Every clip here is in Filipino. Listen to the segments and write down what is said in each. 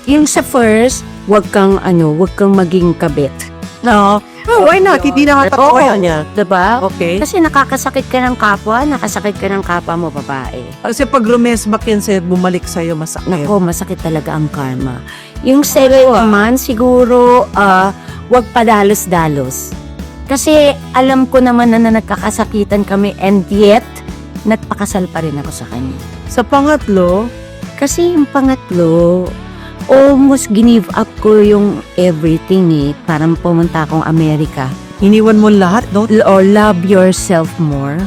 Yung sa first, wag kang maging kabit. No? Oh, why not? Hindi na nga totoo yan niya. Diba? Okay. Kasi nakakasakit ka ng kapwa, nakasakit ka ng kapwa mo babae. Kasi pag rumesbak yan sa'yo, bumalik sa'yo, masakit. Nako, masakit talaga ang karma. Yung second naman, siguro, wag padalos-dalos. Kasi alam ko naman na nagkakasakitan kami and yet, nagpakasal pa rin ako sa kanya. Sa pangatlo, Kasi yung pangatlo, almost give up ko yung everything Parang pumunta akong Amerika. iniwan mo lahat, no? Or love yourself more.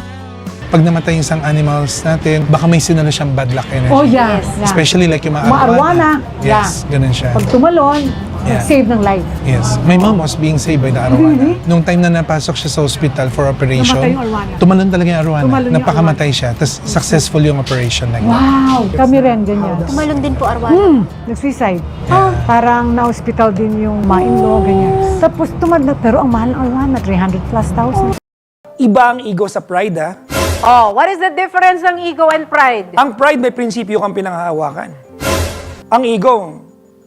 Pag namatay yung isang animals natin, baka may sinalo siyang bad luck energy. Oh, yeah. Especially like yung mga Arwana. Yes, ganun siya. Pag tumalon, Yeah. save ng life. Yes. My mom was being saved by the arwana. Nung time na napasok siya sa hospital for operation, Namatay yung arwana. tumalon talaga yung arwana. Tumalon yung Napakamatay siya. Tapos successful yung operation like that. Wow! Kami rin, ganyan. Tumalon din po, Arwana. Nag-suicide. Parang na-hospital din yung ma-in-law, ganyan. Tapos tumalon, pero ang mahal ng arwana, 300 plus thousand. Iba ang ego sa pride, ha? Oh, what is the difference ng ego and pride? Ang pride may prinsipyo kang pinanghahawakan. Ang ego,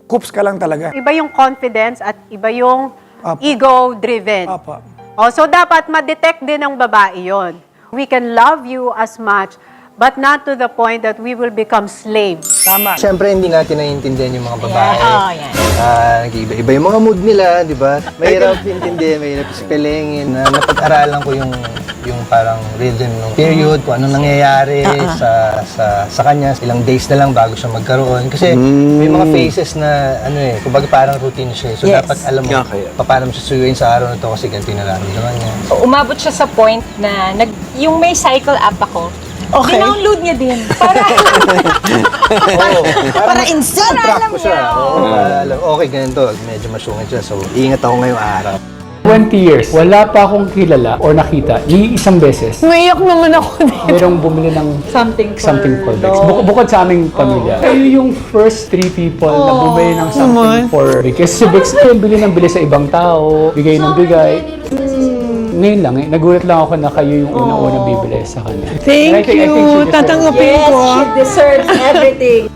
coops ka lang talaga. Iba yung confidence at iba yung Apo. ego-driven. Apa. Oh, so dapat ma-detect din ng babae yon. We can love you as much, but not to the point that we will become slaves. Tama. Siyempre, hindi natin naiintindihan yung mga babae. Oh, yan. Nag-iba yung mga mood nila, di ba? Mahirap intindihin, mahirap spellingin. Napag-aralan ko yung parang rhythm ng period, kung anong nangyayari sa kanya. Ilang days na lang bago siya magkaroon. Kasi may mga phases na, kumbaga parang routine siya. So dapat alam mo, paano mo siya suyuin sa araw na to kasi ganito yung nararamdaman niya. Umabot siya sa point na yung may cycle app ako. Okay. Dinownload niya din. Para Para instant. track ko siya. Okay, ganito. Medyo masungit siya. So, ingat ako ngayong araw. 20 years, wala pa akong kilala or nakita ni isang beses. Umiyak naman ako dito. Merong bumili ng something for Bex. Bukod sa aming pamilya. Kayo yung first 3 people na bumili ng something for Bex. Kasi si Bex ko yung bili ng bili sa ibang tao, bigay ng bigay. Ngayon lang, nagulat lang ako na kayo yung unang-unang bibili sa kanya. thank you. Tatanggapin ko. She deserves everything.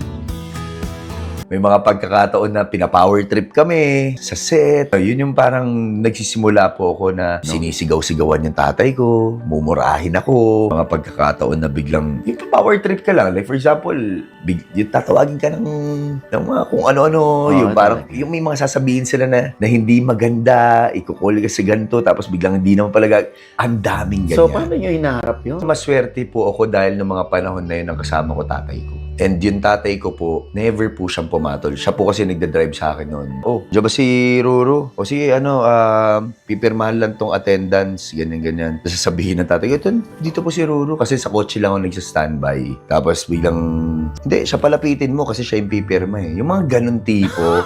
May mga pagkakataon na pina-power trip kami sa set. Yun yung parang nagsisimula po ako na sinisigaw-sigawan yung tatay ko, mumurahin ako. Mga pagkakataon na biglang, yung power trip ka lang. Like for example, yung tatawagin ka ng mga kung ano-ano. Yung parang, yung may mga sasabihin sila na hindi maganda, ikukuli ka sa ganito, tapos biglang hindi naman pala ang daming ganyan. So, paano nyo hinaharap yun? Maswerte po ako dahil ng mga panahon na yun ang kasama ko tatay ko. And yung tatay ko po, never po siyang pumatol. Siya po kasi nagda-drive sa akin noon. Oh, diyan ba si Ruru? O sige, pipirmahan lang tong attendance, ganyan-ganyan. Tapos sasabihin ng tatay ko, dito po si Ruru. Kasi sa kotse lang ako nagsa-standby. Tapos biglang, hindi, siya palapitin mo kasi siya yung pipirma eh. Yung mga ganun tipo.